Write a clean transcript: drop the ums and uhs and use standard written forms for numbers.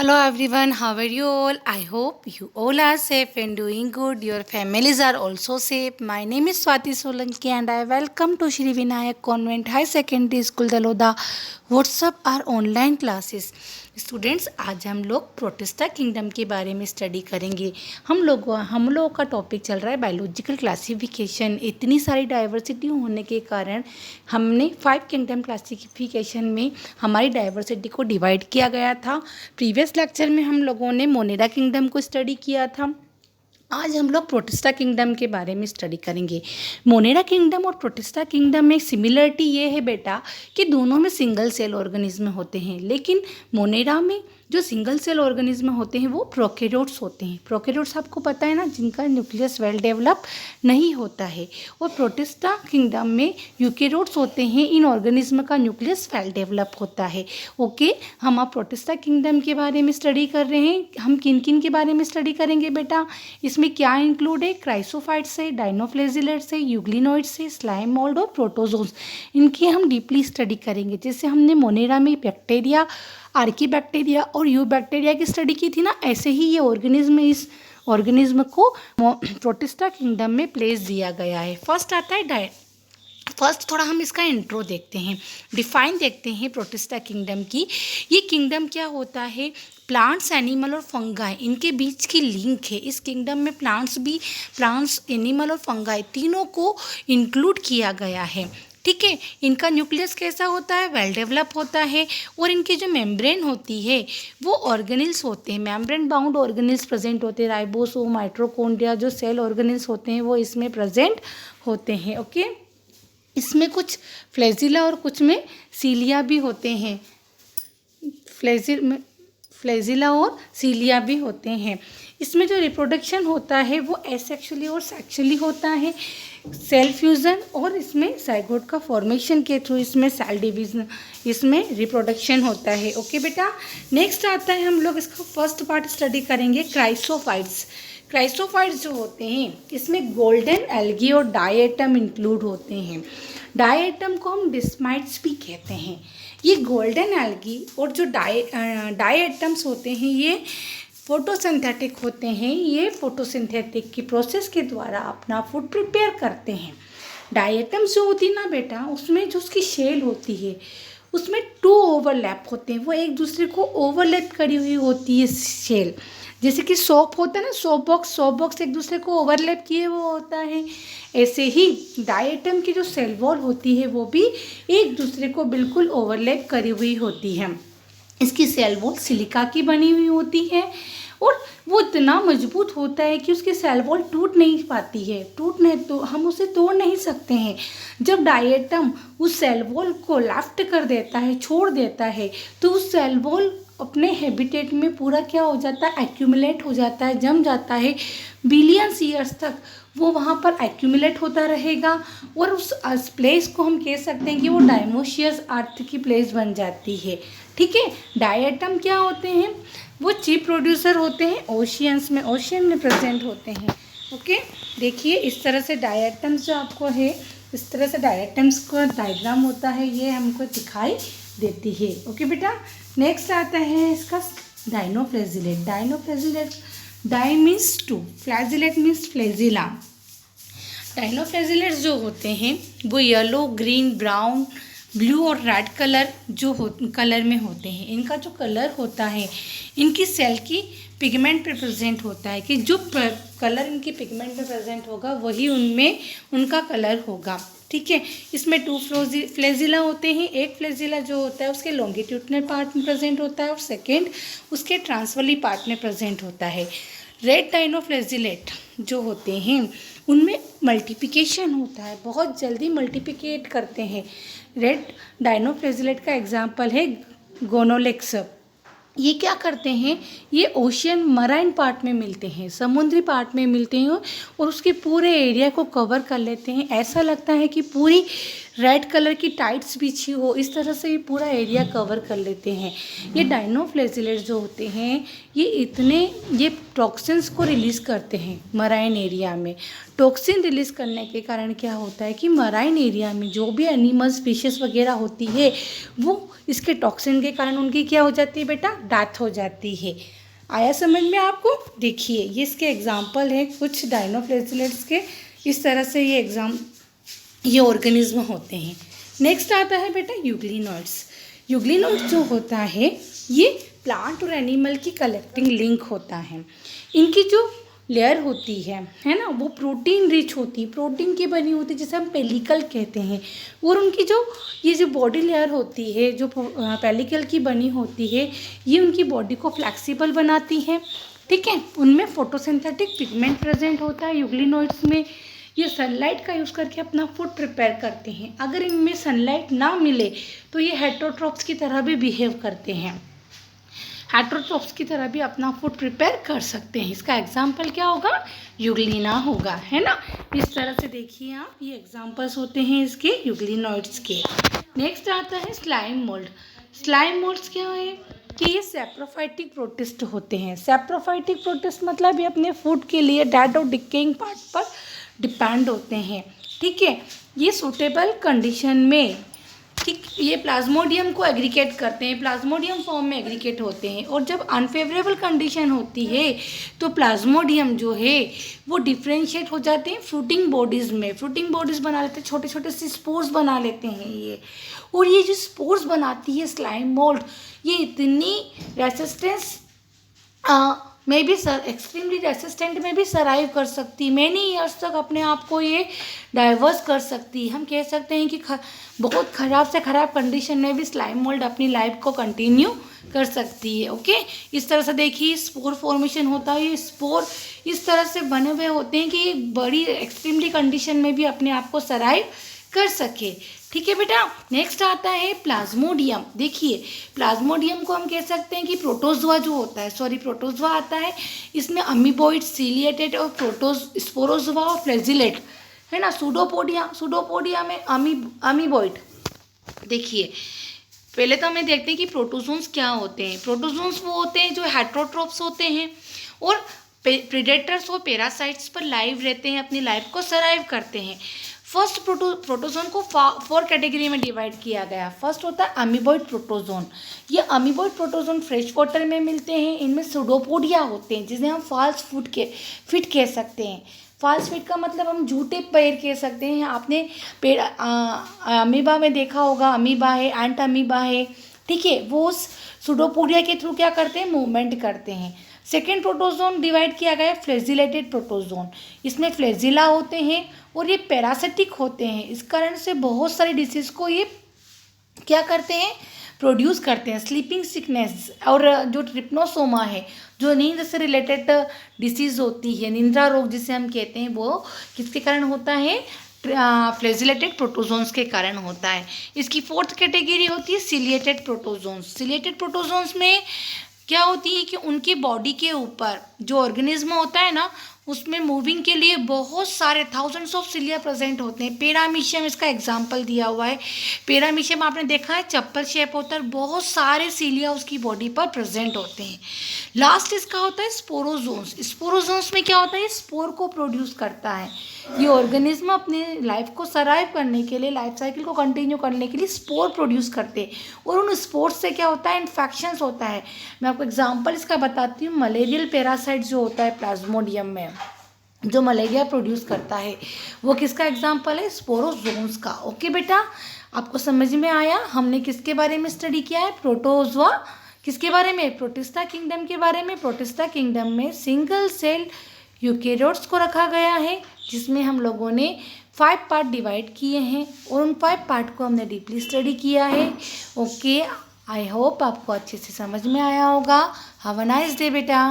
Hello everyone, how are you all? I hope you all are safe and doing good. Your families are also safe. My name is Swati Solanki and I welcome to Shri Vinayak Convent High Secondary School Daloda. WhatsApp are online classes. Students, आज हम लोग protista kingdom के बारे में study करेंगे। हम लोगों का टॉपिक चल रहा है बायोलॉजिकल क्लासिफिकेशन। इतनी सारी डाइवर्सिटी होने के कारण हमने 5 किंगडम क्लासिफिकेशन में हमारी डाइवर्सिटी को डिवाइड किया गया था। प्रीवियस लेक्चर में हम लोगों ने मोनेरा किंगडम को स्टडी किया था। आज हम लोग प्रोटिस्टा किंगडम के बारे में स्टडी करेंगे। मोनेरा किंगडम और प्रोटिस्टा किंगडम में सिमिलरिटी ये है बेटा कि दोनों में सिंगल सेल ऑर्गेनिज्म होते हैं, लेकिन मोनेरा में जो सिंगल सेल ऑर्गेनिज्म होते हैं वो प्रोकैरियोट्स होते हैं। प्रोकैरियोट्स आपको पता है ना, जिनका न्यूक्लियस वेल डेवलप नहीं होता है। और प्रोटिस्टा किंगडम में यूकैरियोट्स होते हैं, इन ऑर्गेनिज्म का न्यूक्लियस वेल डेवलप होता है। ओके, हम आप प्रोटिस्टा किंगडम के बारे में स्टडी कर रहे हैं। हम किन किन के बारे में स्टडी करेंगे बेटा? इसमें क्या इंक्लूड है? क्राइसोफाइट्स है, डायनोफ्लेजिलेट्स है, यूग्लिनोइड्स है, स्लाइम मोल्ड और प्रोटोजोन्स। इनकी हम डीपली स्टडी करेंगे। जैसे हमने मोनेरा में बैक्टीरिया, आर्कीबैक्टीरिया और यूबैक्टीरिया की स्टडी की थी ना, ऐसे ही ये ऑर्गेनिज्म, इस ऑर्गेनिज्म को प्रोटिस्टा किंगडम में प्लेस दिया गया है। फर्स्ट थोड़ा हम इसका इंट्रो देखते हैं, डिफाइन देखते हैं प्रोटिस्टा किंगडम की। ये किंगडम क्या होता है? प्लांट्स, एनिमल और फंगाई, इनके बीच की लिंक है। इस किंगडम में प्लांट्स, एनिमल और फंगाई तीनों को इंक्लूड किया गया है। ठीक है, इनका न्यूक्लियस कैसा होता है? वेल डेवलप होता है। और इनकी जो मेम्ब्रेन होती है वो ऑर्गेनिल्स होते हैं, मेम्ब्रेन बाउंड ऑर्गेनिल्स प्रेजेंट होते हैं। राइबोसोम, माइटोकॉन्ड्रिया जो सेल ऑर्गेनिल्स होते हैं वो इसमें प्रेजेंट होते हैं। ओके, इसमें कुछ फ्लैजिला और कुछ में सीलिया भी होते हैं। फ्लैजिला और सीलिया भी होते हैं। इसमें जो रिप्रोडक्शन होता है वो एसेक्सुअली और सेक्सुअली होता है, सेल फ्यूज़न और इसमें जाइगोट का फॉर्मेशन के थ्रू इसमें सेल डिवीजन, इसमें रिप्रोडक्शन होता है। ओके बेटा, नेक्स्ट आता है, हम लोग इसका फर्स्ट पार्ट स्टडी करेंगे, क्राइसोफाइट्स। क्राइसोफाइट्स जो होते हैं इसमें गोल्डन एल्गी और डायटम इंक्लूड होते हैं। डायटम को हम डिस्माइट्स भी कहते हैं। ये गोल्डन एल्गी और जो डायटम्स होते हैं ये फोटोसिंथेटिक होते हैं। ये फोटोसिंथेटिक की प्रोसेस के द्वारा अपना फूड प्रिपेयर करते हैं। डायटम्स जो होती है ना बेटा, उसमें जो उसकी शेल होती है उसमें 2 ओवरलैप होते हैं, वो एक दूसरे को ओवरलैप करी हुई होती है शेल। जैसे कि सोप होता है ना, सोप बॉक्स एक दूसरे को ओवरलैप किए वो होता है। ऐसे ही डायटम की जो सेल वॉल होती है वो भी एक दूसरे को बिल्कुल ओवरलैप करी हुई होती है। इसकी सेल वॉल सिलिका की बनी हुई होती है और वो इतना मजबूत होता है कि उसकी सेल वॉल टूट नहीं पाती है। तो हम उसे तोड़ नहीं सकते हैं। जब डायटम उस सेल वॉल को लेफ्ट कर देता है, छोड़ देता है, तो उस सेल वॉल अपने हैबिटेट में पूरा क्या हो जाता है? एक्यूमुलेट हो जाता है, जम जाता है। बिलियंस ईयर्स तक वो वहाँ पर एक्यूमुलेट होता रहेगा और उस प्लेस को हम कह सकते हैं कि वो डायमोशियस अर्थ की प्लेस बन जाती है। ठीक है, डायटम क्या होते हैं? वो चीफ प्रोड्यूसर होते हैं, ओशियन में प्रेजेंट होते हैं। ओके, देखिए इस तरह से डायटम्स जो आपको है, इस तरह से डायटम्स का डायग्राम होता है, ये हमको दिखाई देती है। ओके बेटा, नेक्स्ट आता है इसका dinoflagellate. Di means 2, flagellate means flagella. Dinoflagellates जो होते हैं वो येलो, ग्रीन, ब्राउन, ब्लू और रेड कलर में होते हैं। इनका जो कलर होता है इनकी सेल की पिगमेंट पे प्रेजेंट होता है कि जो कलर इनकी पिगमेंट में प्रेजेंट होगा वही उनमें उनका कलर होगा। ठीक है, इसमें 2 फ्लैजिला होते हैं। एक फ्लैजिला जो होता है उसके लॉन्गिट्यूडनल पार्ट में प्रेजेंट होता है और सेकेंड उसके ट्रांसवर्ली पार्ट में प्रेजेंट होता है। रेड डायनोफ्लेजिलेट जो होते हैं उनमें मल्टीप्लिकेशन होता है, बहुत जल्दी मल्टीप्लिकेट करते हैं। रेड डायनोफ्लेजिलेट का एग्जाम्पल है गोनोलेक्स। ये क्या करते हैं? ये ओशियन मराइन पार्ट में मिलते हैं, समुद्री पार्ट में मिलते हैं और उसके पूरे एरिया को कवर कर लेते हैं। ऐसा लगता है कि पूरी रेड कलर की टाइट्स बिछी हो, इस तरह से ये पूरा एरिया कवर कर लेते हैं। ये डायनोफ्लैजिलेट्स जो होते हैं ये टॉक्सिन्स को रिलीज़ करते हैं मराइन एरिया में। टॉक्सिन रिलीज़ करने के कारण क्या होता है कि मराइन एरिया में जो भी एनिमल स्पीशीज़ वगैरह होती है वो इसके टॉक्सिन के कारण उनकी क्या हो जाती है बेटा, डेथ हो जाती है। आया समझ में आपको? देखिए ये इसके एग्जाम्पल है कुछ डायनोफ्लैजिलेट्स के, इस तरह से ये ऑर्गेनिज्म होते हैं। नेक्स्ट आता है बेटा यूग्लिनोइड्स। यूग्लिनोइड्स जो होता है ये प्लांट और एनिमल की कलेक्टिंग लिंक होता है। इनकी जो लेयर होती है ना, वो प्रोटीन रिच होती है, प्रोटीन की बनी होती है, जिसे हम पेलिकल कहते हैं। और उनकी ये जो बॉडी लेयर होती है जो पेलिकल की बनी होती है, ये उनकी बॉडी को फ्लेक्सिबल बनाती है। ठीक है, उनमें फोटोसिंथेटिक पिगमेंट प्रेजेंट होता है यूग्लिनोइड्स में। ये सनलाइट का यूज़ करके अपना फूड प्रिपेयर करते हैं। अगर इनमें सनलाइट ना मिले तो ये हेटरोट्रॉप्स की तरह भी बिहेव करते हैं, हेटरोट्रॉप्स की तरह भी अपना फूड प्रिपेयर कर सकते हैं। इसका एग्जाम्पल क्या होगा, यूग्लिना होगा, है ना। इस तरह से देखिए आप, ये एग्जाम्पल्स होते हैं इसके यूग्लिनोइड्स के। नेक्स्ट आता है स्लाइम मोल्ड। स्लाइम मोल्ड्स क्या है कि ये सैप्रोफाइटिक प्रोटिस्ट होते हैं। सैप्रोफाइटिक प्रोटिस्ट मतलब ये अपने फूड के लिए डेड और डिकेइंग पार्ट पर डिपेंड होते हैं। ठीक है, ये सूटेबल कंडीशन में, ठीक, ये प्लाज्मोडियम को एग्रीगेट करते हैं, प्लाज्मोडियम फॉर्म में एग्रीगेट होते हैं। और जब अनफेवरेबल कंडीशन होती है तो प्लाज्मोडियम जो है वो डिफ्रेंशिएट हो जाते हैं फ्रूटिंग बॉडीज़ में, फ्रूटिंग बॉडीज़ बना लेते हैं, छोटे छोटे से स्पोर्स बना लेते हैं ये। और ये जो स्पोर्स बनाती है स्लाइम मोल्ड, ये इतनी रेसिस्टेंस में भी एक्सट्रीमली रेसिस्टेंट में भी सर्वाइव कर सकती, मैनी ईयर्स तक अपने आप को ये डाइवर्स कर सकती। हम कह सकते हैं कि बहुत ख़राब से ख़राब कंडीशन में भी स्लाइम मोल्ड अपनी लाइफ को कंटिन्यू कर सकती है। ओके, इस तरह से देखिए स्पोर फॉर्मेशन होता है। ये स्पोर इस तरह से बने हुए होते हैं कि ये बड़ी एक्सट्रीमली कंडीशन में भी अपने आप को सर्वाइव कर सके। ठीक है बेटा, नेक्स्ट आता है प्लाज्मोडियम। देखिए प्लाज्मोडियम को हम कह सकते हैं कि प्रोटोजोआ जो होता है, प्रोटोजोआ आता है, इसमें अमीबॉइड, सीलिएटेड और स्पोरोजोआ और फ्लैजिलेट, है ना। सूडोपोडिया में अमीबॉइड। देखिए पहले तो हमें देखते हैं कि प्रोटोजोन्स क्या होते हैं। प्रोटोजोन्स वो होते हैं जो हेटरोट्रॉप्स होते हैं और प्रेडेटर्स और पैरासाइट्स पर लाइव रहते हैं, अपनी लाइफ को सर्वाइव करते हैं। फर्स्ट प्रोटोजोन को 4 कैटेगरी में डिवाइड किया गया। फर्स्ट होता है अमीबॉइड प्रोटोजोन। ये अमीबॉइड प्रोटोजोन फ्रेश वाटर में मिलते हैं। इनमें सूडोपोडिया होते हैं जिसे हम फॉल्स फिट कह सकते हैं। फॉल्स फिट का मतलब हम झूठे पैर कह सकते हैं। आपने पेड़ अमीबा में देखा होगा, अमीबा है, एंट अमीबा है, ठीक है, वो उस सूडोपोडिया के थ्रू क्या करते हैं, मूवमेंट करते हैं। सेकेंड प्रोटोजोन डिवाइड किया गया है फ्लैजिलेटेड प्रोटोजोन। इसमें फ्लैजिला होते हैं और ये पैरासिटिक होते हैं। इस कारण से बहुत सारी डिसीज़ को ये क्या करते हैं, प्रोड्यूस करते हैं। स्लीपिंग सिकनेस और जो ट्रिप्नोसोमा है, जो नींद से रिलेटेड डिसीज़ होती है, निंद्रा रोग जिसे हम कहते हैं, वो किसके कारण होता है, फ्लैजिलेटेड प्रोटोजोन्स के कारण होता है। इसकी फोर्थ कैटेगरी होती है सिलिएटेड प्रोटोजोन्स। सिलिएटेड प्रोटोजोन्स में क्या होती है कि उनकी बॉडी के ऊपर जो ऑर्गेनिज्म होता है ना, उसमें मूविंग के लिए बहुत सारे थाउजेंड्स ऑफ सिलिया प्रेजेंट होते हैं। पेरामीशियम इसका एग्जाम्पल दिया हुआ है। पेरामीशियम आपने देखा है चप्पल शेप होता है, बहुत सारे सिलिया उसकी बॉडी पर प्रेजेंट होते हैं। लास्ट इसका होता है स्पोरोजोन्स। स्पोरोजोन्स में क्या होता है, ये स्पोर को प्रोड्यूस करता है। ये ऑर्गेनिज्म अपने लाइफ को सर्वाइव करने के लिए, लाइफ साइकिल को कंटिन्यू करने के लिए स्पोर प्रोड्यूस करते हैं। और उन स्पोर्स से क्या होता है, इन्फेक्शंस होता है। मैं आपको एग्जांपल इसका बताती हूँ। मलेरियल पैरासाइट जो होता है प्लाज्मोडियम में, जो मलेरिया प्रोड्यूस करता है, वो किसका एग्जाम्पल है, स्पोरोजोन्स का। ओके बेटा, आपको समझ में आया। हमने किसके बारे में स्टडी किया है, प्रोटोजोआ, किसके बारे में, प्रोटिस्टा किंगडम के बारे में। प्रोटिस्टा किंगडम में सिंगल सेल यूकेरियोट्स को रखा गया है, जिसमें हम लोगों ने 5 पार्ट डिवाइड किए हैं और उन 5 पार्ट को हमने डीपली स्टडी किया है। ओके, आई होप आपको अच्छे से समझ में आया होगा। हैव अ नाइस डे बेटा।